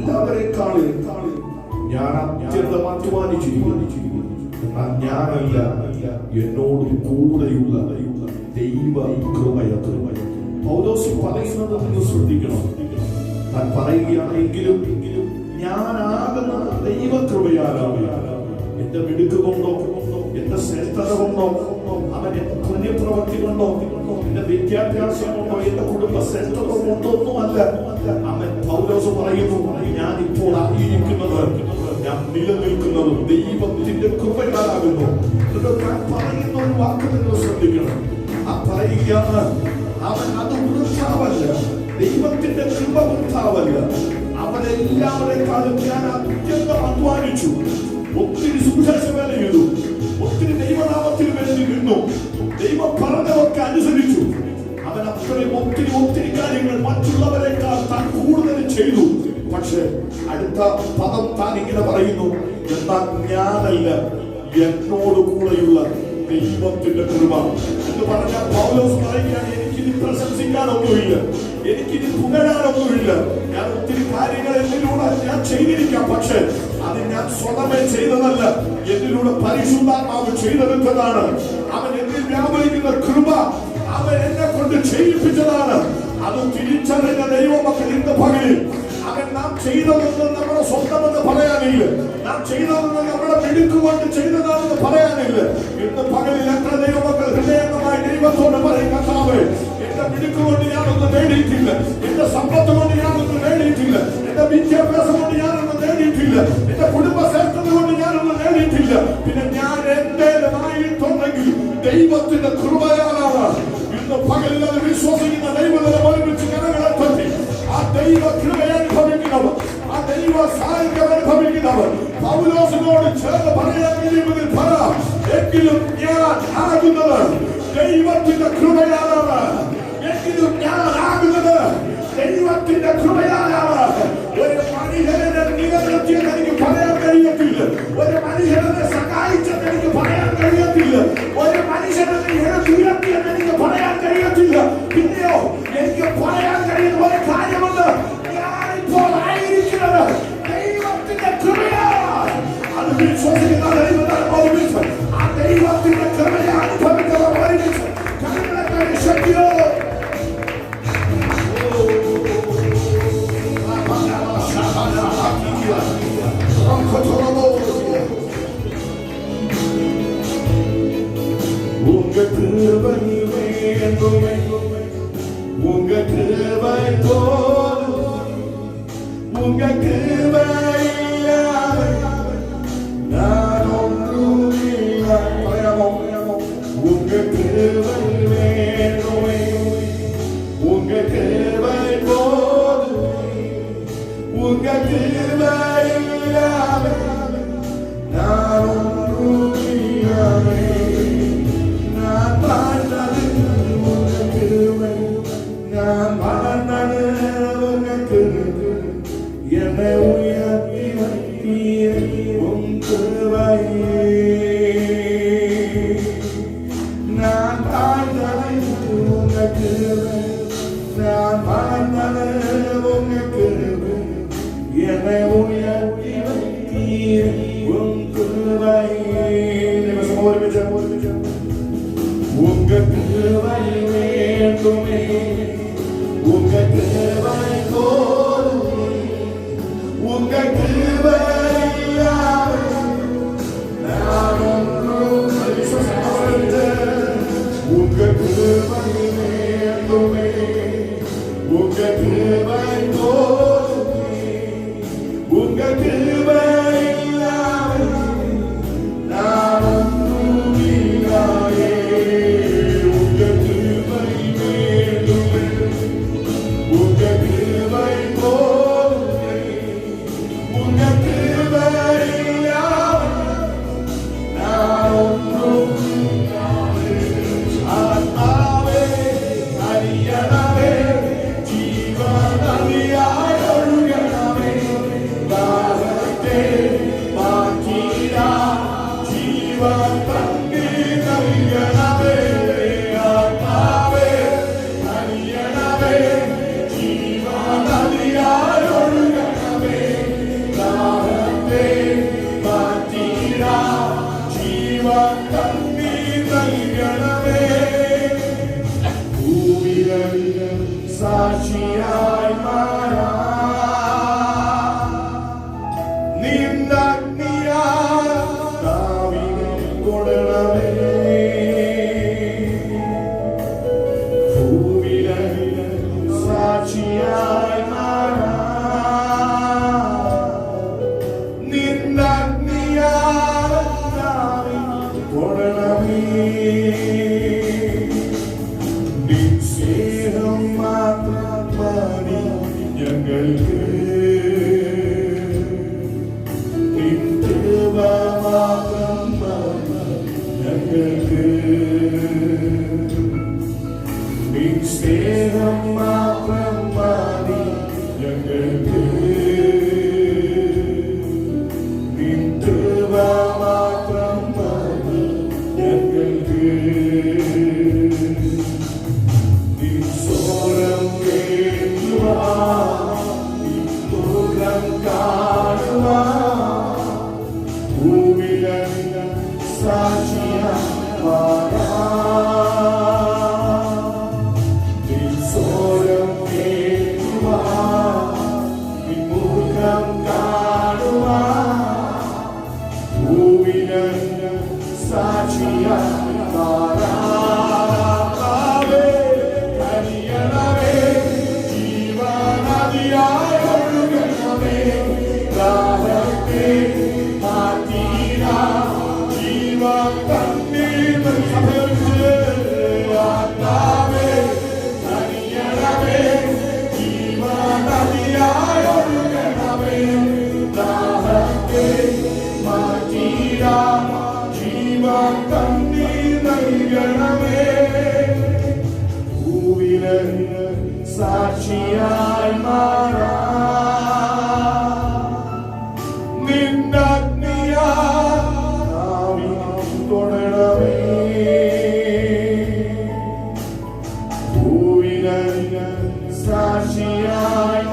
എല്ലാവരെക്കാളും ഞാൻ അത്യന്തം അധ്വാനിച്ചിരിക്കുന്നു. എന്നാൽ ഞാനല്ല, എന്നോട് കൂടെയുള്ള ദൈവ കൃപയത്ര. പൗലോസ് പറയുന്നത് നിങ്ങൾ ശ്രദ്ധിക്കണം. താൻ പറയുകയാണെങ്കിലും ഞാനാകുന്നത് ദൈവകൃപയാലാണ്. എന്റെ മിടുക്ക് കൊണ്ടോ എന്റെ ശ്രേഷ്ഠത കൊണ്ടോ അവൻ എന്റെ പുണ്യപ്രവൃത്തി കൊണ്ടോ എന്റെ വിദ്യാഭ്യാസം കൊണ്ടോ എന്റെ കുടുംബ ശ്രേഷ്ഠത കൊണ്ടൊന്നുമല്ല. അവൻ പൗലോസ് പറയുന്നു, ഞാൻ ഇപ്പോൾ ആയിരിക്കുന്നത്, ഞാൻ നിലനിൽക്കുന്നത് ദൈവത്തിന്റെ കൃപയാലാകുന്നു. താൻ പറയുന്ന ഒരു വാക്ക് നിങ്ങൾ ശ്രദ്ധിക്കണം. ആ പറയുകയാണ്, അവൻ അത് വൃഥാവല്ല, ദൈവത്തിന്റെ കൃപ വൃഥാവല്ല. അവരെല്ലാവരെക്കാളും ഞാൻ അത്യന്തം അധ്വാനിച്ചു, ഒത്തിരി സുവിശേഷ വേല ചെയ്തു, ഒത്തിരി ദൈവനാമത്തിന് വേണ്ടി നിന്നു, ദൈവം പറഞ്ഞതൊക്കെ അനുസരിച്ചു. അവൻ അത്രയും ഒത്തിരി കാര്യങ്ങൾ മറ്റുള്ളവരെക്കാൾ താൻ കൂടുതൽ ചെയ്തു. പക്ഷെ അടുത്ത പദം താൻ ഇങ്ങനെ പറയുന്നു, എന്നാൽ ഞാനല്ല, എന്നോട് കൂടെയുള്ള ദൈവത്തിന്റെ കൃപ എന്ന് പറഞ്ഞാൽ പൗലോസ് പറയുകയാണ്, എനിക്കിനി പ്രശംസിക്കാനൊന്നുമില്ല, എനിക്കിനി പുകഴാനൊന്നുമില്ല. ഞാൻ ഒത്തിരി കാര്യങ്ങൾ എന്നിലൂടെ ഞാൻ ചെയ്തിരിക്കാം, പക്ഷെ അത് ഞാൻ സ്വതമേ ചെയ്തതല്ല, എന്നിലൂടെ പരിശുദ്ധാത്മാവ് ചെയ്തെടുത്തതാണ്. അവൻ എന്നിൽ വ്യാപരിക്കുന്ന കൃപ അവൻ എന്നെ കൊണ്ട് ചെയ്യിപ്പിച്ചതാണ്. അത് തിരിച്ചറിഞ്ഞ ദൈവമക്കൾ ഇന്ന് പകലിൽ അവൻ നാം ചെയ്തതൊന്നും നമ്മുടെ സ്വന്തമെന്ന് പറയാനില്ല, നാം ചെയ്തതൊന്നും നമ്മുടെ മിടുക്കുകൊണ്ട് ചെയ്തതാണെന്ന് പറയാനില്ല. ഇന്ന് പകലിൽ എത്ര ദൈവമക്കൾ ഹൃദയമായി ദൈവത്തോട് പറയും, കർത്താവേ, എന്റെ മിടുക്കുകൊണ്ട് ഞാനൊന്നും നേടിയിട്ടില്ല, എന്റെ സമ്പത്ത് കൊണ്ട് ഞാനൊന്നും നേടിയിട്ടില്ല, എന്റെ വിദ്യാഭ്യാസം കൊണ്ട് ഞാനൊന്നും നേടിയിട്ടില്ല, എന്റെ കുടുംബ ശ്രേഷ്ഠത കൊണ്ട് ഞാനൊന്നും നേടിയിട്ടില്ല. പിന്നെ ഞാൻ എന്റേതായിട്ടുണ്ടെങ്കിൽ ദൈവത്തിന്റെ കൃപയാലാണ്. ഇന്ന് പകലിൽ അത് വിശ്വസിക്കുന്ന ദൈവത്തിനെ ഒരുമിച്ച് കരങ്ങളെ തട്ടി ആ ദൈവ കൃപയെ അനുഭവിക്കുന്നവർ, ആ ദൈവ സാന്നിധ്യം അനുഭവിക്കുന്നവർ പൗലോസിനോട് ചേർന്ന് പറയാൻ കഴിയുമെങ്കിൽ പറ, എങ്കിലും ഞാൻ ആകുന്നത് ദൈവത്തിന്റെ കൃപയാലാണ്. എങ്കിലും ഞാൻ ആകുന്നത് ദൈവത്തിന്റെ കൃപയാലാണ്. ഒരു മനുഷ്യനെ നിലനിർത്തിയെന്ന് എനിക്ക് പറയാൻ കഴിയത്തില്ല, ഒരു മനുഷ്യനെ സഹായിച്ചെന്ന് എനിക്ക് പറയാൻ കഴിയത്തില്ല, ഒരു മനുഷ്യനെ ഉയർത്തിയെന്ന് എനിക്ക് പറയാൻ കഴിയത്തില്ല. പിന്നെയോ എനിക്ക് പറയാൻ കഴിയുന്ന ഒരു കാര്യമുണ്ട്, ഞാനിപ്പോൾ ആയിരിക്കുന്നത് ദൈവത്തിന്റെ കൃപയാണ്. അത് വിശ്വസിക്കുന്ന ദൈവത്തെ ആ ദൈവത്തിന്റെ കൃപയെ അനുഭവിക്കുന്നവർ ഒരുമിച്ച് കരങ്ങളെ ശക്തിയോ உங்க கிருபை வேண்டுமே, உங்க கிருபை போதும், உங்க கிருபை இல்லாமல் நான் ஒன்றும் இல்லை. உங்க கிருபை வேண்டுமே, உங்க கிருபை போதும், உங்க கிருபை இல்லாமல் நான் ஒன்றும் இல்லை. என்னை உயர்த்தி வைத்தீர் உம் கிருபையே, நான் வாழ்ந்தது உங்க கிருபை, நான் வாழ்ந்தது உங்க கிருபை, என்னை உயர்த்தி வைத்தீர் உம் கிருபையே. உங்க கிருபை வேண்டுமே, உங்க கிருபை போதுமே, உங்க கிருபை இல்லாமல் நான் ஒன்றும் இல்லை. உங்க கிருபை வேண்டுமே, உங்க கிருபை போதுமே, உங்க கிருபை இல்லாமல் நான் ஒன்றும் இல்லை. உங்க கிருபை வேண்டுமே, உங்க கிருபை போதுமே, உங்க கிருபை இல்லாமல் நான் ஒன்றும் இல்லை. ஆத்மாவே அரியணவே, ஜீவநதியாய் ஒழுகணவே, தாகத்தே മുഖം കാണുവാൻ ഭൂമിയിൽ സാക്ഷിയായി സ്വരം കേൾക്കുവാൻ മുഖം കാണുവാൻ ഭൂമിയിൽ സാക്ഷിയായി സാക്ഷിയായി തുടരണമേ ഭൂവിൽ സാക്ഷിയായി